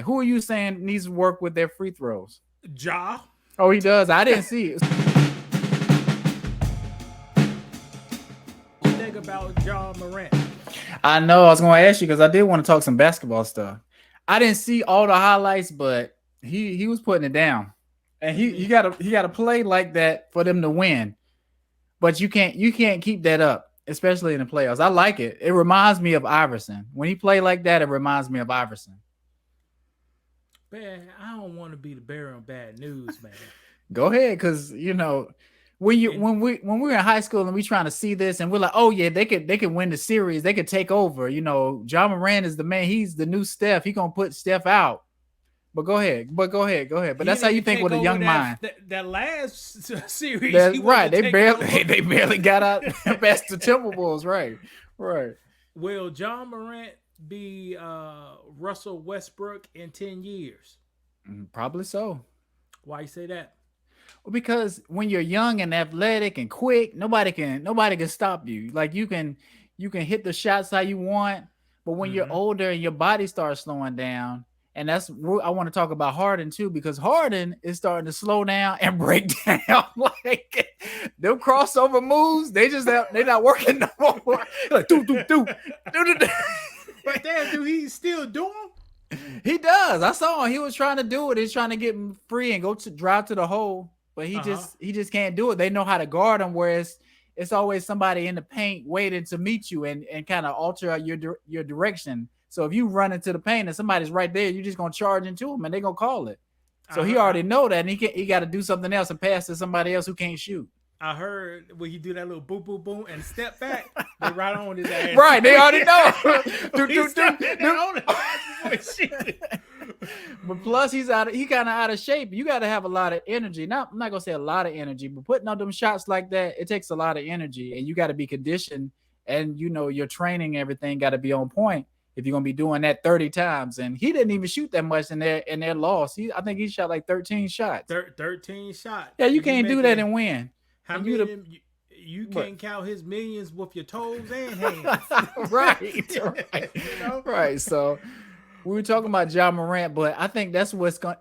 Who are you saying needs to work with their free throws? Ja. Oh, he does. I didn't see it. Think about Ja Morant. I know. I was going to ask you because I did want to talk some basketball stuff. I didn't see all the highlights, but he was putting it down, and What you he mean? got to play like that for them to win. But you can't keep that up, especially in the playoffs. I like it. It reminds me of Iverson. When he played like that, it reminds me of Iverson. Man, I don't want to be the bearer of bad news, man. Go ahead, because when you And when we were in high school and we trying to see this and we're like, oh yeah, they could win the series, they could take over. Ja Morant is the man. He's the new Steph. He gonna put Steph out. But go ahead. But he that's didn't how you even think take with a over young that mind. that last series. That He right. wasn't They taking barely over. they barely got out past the Timberwolves. Right. Right. Will John Morant be Russell Westbrook in 10 years? Probably so. Why you say that? Well, because when you're young and athletic and quick, nobody can stop you. Like you can hit the shots how you want, but when you're Mm-hmm. older and your body starts slowing down, and I want to talk about Harden too, because Harden is starting to slow down and break down. Like them crossover moves, they're not working no more. Like do. But damn, do he still do them? He does. I saw him. He was trying to do it. He's trying to get him free and go to drive to the hole, but he Uh huh. just he just can't do it. They know how to guard him. Whereas it's always somebody in the paint waiting to meet you and kind of alter your direction. So if you run into the paint and somebody's right there, you're just gonna charge into them and they're gonna call it. So I he heard. already know that, and he got to do something else and pass to somebody else who can't shoot. I heard when he do that little boom, boom, boom, and step back, they right on his ass. Right? They already know. He stepped in there on his ass before he shit. But plus, he kind of out of shape. You got to have a lot of energy. Not I'm not gonna say a lot of energy, but putting on them shots like that, it takes a lot of energy, and you got to be conditioned, and your training, everything got to be on point if you're gonna be doing that 30 times. And he didn't even shoot that much in their loss. I think he shot like 13 shots. 13 shots. Yeah, you And he can't do that making and win. how And many you of the them you what? can't count his millions with your toes and hands. Right. you know? Right. So we were talking about Ja Morant, but I think that's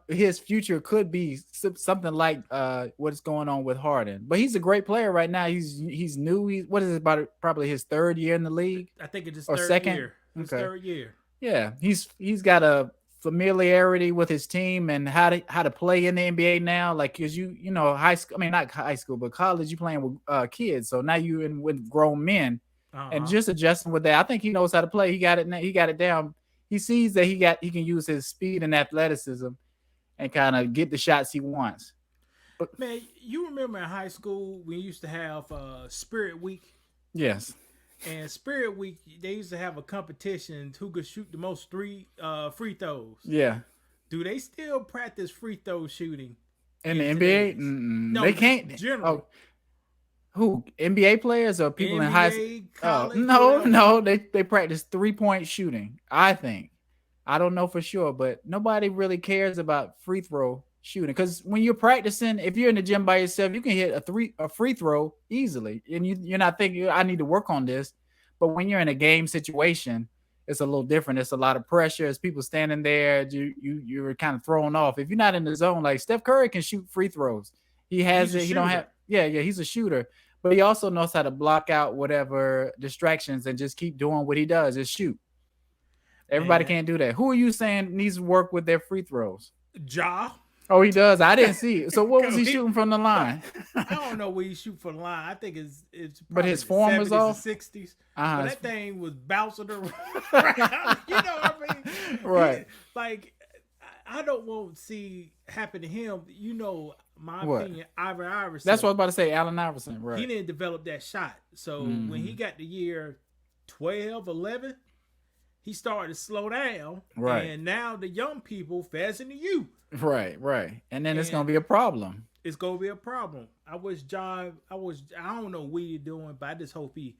his future could be something like what's going on with Harden. But he's a great player right now. He's new. What is it about? Probably his third year in the league I think it's his or third second. year. His Okay. third year. Yeah, he's got a familiarity with his team and how to play in the NBA now. Like, cause high school. I mean, not high school, but college. You playing with kids, so now you in with grown men, and Uh-huh. just adjusting with that. I think he knows how to play. He got it. He got it down. He sees that he can use his speed and athleticism and kind of get the shots he wants. But Man, you remember in high school we used to have Spirit Week, yes, and Spirit Week they used to have a competition who could shoot the most free throws. yeah. Do they still practice free throw shooting In the in NBA, today's? they No, can't. general Oh, who NBA players or people in high? NBA, Oh college, no, whatever. no, they practice 3-point shooting. I think. I don't know for sure, but nobody really cares about free throw shooting because when you're practicing, if you're in the gym by yourself, you can hit a free throw easily, and you're not thinking I need to work on this. But when you're in a game situation, it's a little different. It's a lot of pressure. It's people standing there. You're kind of thrown off. If you're not in the zone, like Steph Curry can shoot free throws. He has He's a it. He don't have. shooter. Yeah. He's a shooter, but he also knows how to block out whatever distractions and just keep doing what he does. Is shoot. Everybody Man, can't do that. Who are you saying needs to work with their free throws? Ja. Oh, he does. I didn't see it. So what was he he, shooting from the line? I don't know where you shoot for the line. I think it's But probably his the form was 70s or off. 60s. But Uh-huh. that thing was bouncing around. You know what I mean? Right. Like, I don't want to see happen to him. You know, my What? opinion, Ivan That's what I Iverson, was about to say. Allen Iverson. he Right. didn't develop that shot. So when he Hmm. got the year 12, 11, he started to slow down. Right. And now the young people fasten to you. Right. Right. And then it's gonna And be a problem. it's gonna be a problem. I don't know what he's doing, but I just hope he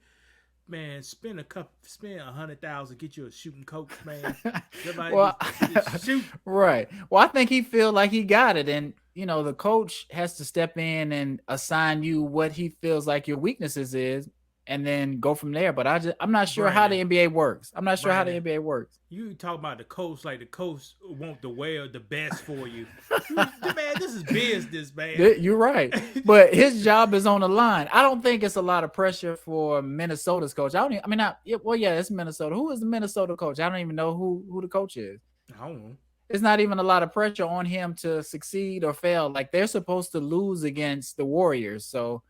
man spend 100,000, get you a shooting coach, man. Somebody Well, just shoot. right. Well, I think he feel like he got it, and the coach has to step in and assign you what he feels like your weaknesses is, and then go from there. But I'm not sure how the Brandon, NBA works. I'm not sure how the Brandon, NBA works. you talk about the coach like the coach want the well the best for you. Man, this is business, man. You're right, but his job is on the line. I don't think it's a lot of pressure for Minnesota's coach. I don't. Even, I mean, not, well, yeah, it's Minnesota. Who is the Minnesota coach? I don't even know who the coach is. I don't know. It's not even a lot of pressure on him to succeed or fail. Like they're supposed to lose against the Warriors, so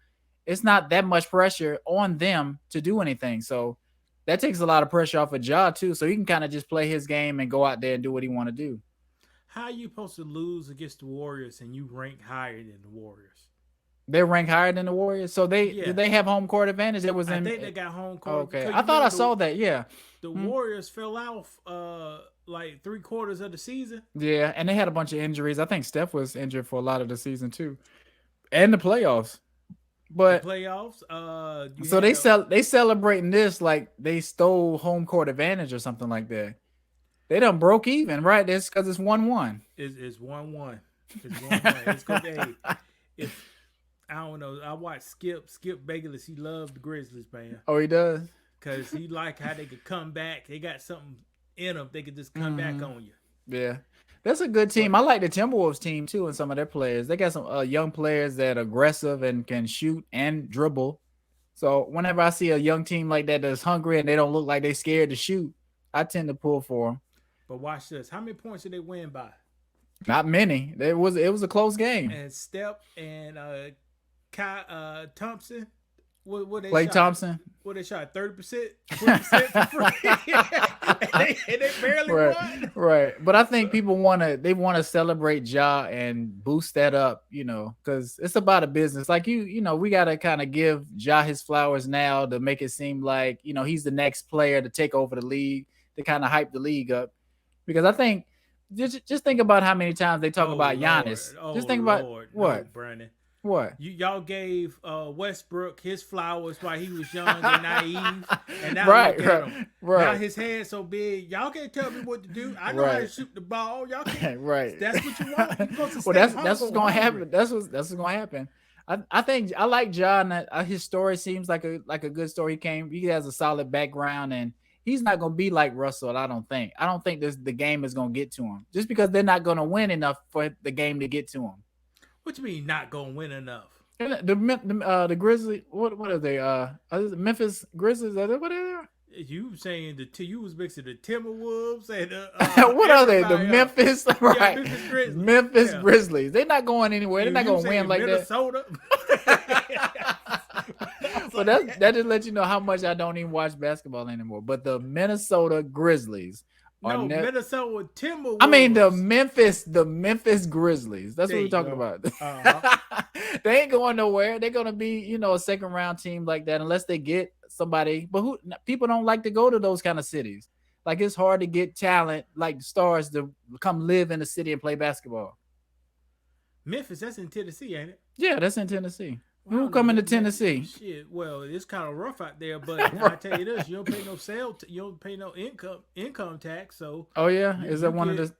it's not that much pressure on them to do anything. So that takes a lot of pressure off of Ja too. So he can kind of just play his game and go out there and do what he want to do. How are you supposed to lose against the Warriors and you rank higher than the Warriors? They're ranked higher than the Warriors, so Yeah, did they have home court advantage? It was I in. think they got home court. Okay, Because I you thought I remember saw that. Yeah, the Hmm. Warriors fell off like 3/4 of the season. Yeah, and they had a bunch of injuries. I think Steph was injured for a lot of the season too, and the playoffs. The But playoffs. You so had they celebrating this like they stole home court advantage or something like that. They done broke even, right? This because it's 1-1. is 1-1. It's 1-1. It's go. Hey, if I don't know, I watched Skip Bayless. He loved the Grizzlies, man, Oh, he does. because he liked how they could come back. They got something in them. They could just come back on you. Yeah, that's a good team. I like the Timberwolves team too, and some of their players. They got some young players that are aggressive and can shoot and dribble. So whenever I see a young team like that that's hungry and they don't look like they scared to shoot, I tend to pull for them. But watch this. How many points did they win by? Not many. It was a close game. And Step and Thompson. What they Klay shot? Thompson. What they shot? 30%, 20% for free, and they barely Right, won. right. But I think people want to celebrate Ja and boost that up, because it's about a business. Like we gotta kind of give Ja his flowers now to make it seem like he's the next player to take over the league, to kind of hype the league up. Because I think just think about how many times they talk Oh about Lord! Giannis. Oh Just think about Lord! what No, Brandon. what. Y'all gave Westbrook his flowers while he was young and naive, and now Right, look at right, him. right. Now his head's so big. Y'all can't tell me what to do. I know how to Right. shoot the ball. Y'all can't. Right. That's what you want. You're supposed to Well, stay that's humble, what's gonna hungry. happen. That's what's gonna happen. I think I like John. His story seems like a good story. He has a solid background, and he's not gonna be like Russell. I don't think. I don't think the game is gonna get to him just because they're not gonna win enough for the game to get to him. What you mean not gonna win enough? And the Grizzlies. What are they? Are they Memphis Grizzlies? Are they, what are they? You saying you was mixing the Timberwolves and What are they? The everybody else. Memphis, Yeah, right? Memphis Grizzlies. Memphis Yeah. Grizzlies. They're not going anywhere. They're not You going to saying win like Minnesota? that. But that just lets you know how much I don't even watch basketball anymore. But the Minnesota Grizzlies are No, Minnesota Timberwolves. I mean the Memphis Grizzlies. That's There what we're you talking go. about. Uh-huh. They ain't going nowhere. They're gonna be, a second round team like that unless they get somebody. But people don't like to go to those kind of cities. Like it's hard to get talent like stars to come live in the city and play basketball. Memphis, that's in Tennessee, ain't it? Yeah, that's in Tennessee. Well, I Who don't coming know, to Tennessee? Shit, well, it's kind of rough out there, but I tell you this: you don't pay no you don't pay no income tax. So Oh yeah, you, is you that one of get, the?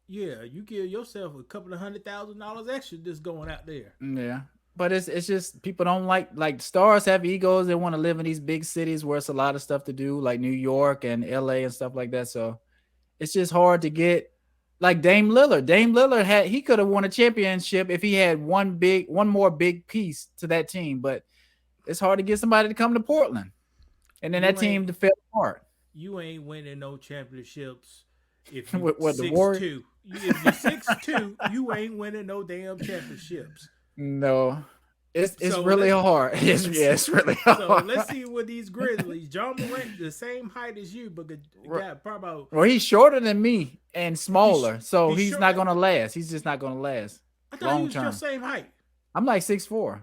yeah, you give yourself a couple of $100,000 extra just going out there. Yeah, but it's just people don't like stars have egos. They want to live in these big cities where it's a lot of stuff to do, like New York and LA and stuff like that. So it's just hard to get like Dame Lillard. Dame Lillard he could have won a championship if he had one more big piece to that team, but it's hard to get somebody to come to Portland. And then You that team ain't fell apart. you ain't winning no championships if you With the 6'2". Warriors? If you're 6'2", you ain't winning no damn championships. No. It's So really let's- hard. It's really hard. So let's see what these Grizzlies. Ja Morant, the same height as you, but got probably about. Well, he's shorter than me and smaller, so he's he's short- not gonna last. He's just not gonna last I thought he long was your term. same height. I'm like 6'4".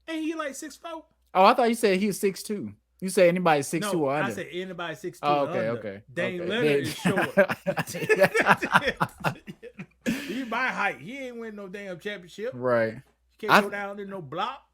Ain't he like 6'4"? Oh, I thought you said he was 6'2". You say anybody 6'2" No, or I under? said anybody 6'2" Oh, or okay, under. okay. Dame okay. Lillard is short. He my height. He ain't win no damn championship. Right. He can't go down in no block.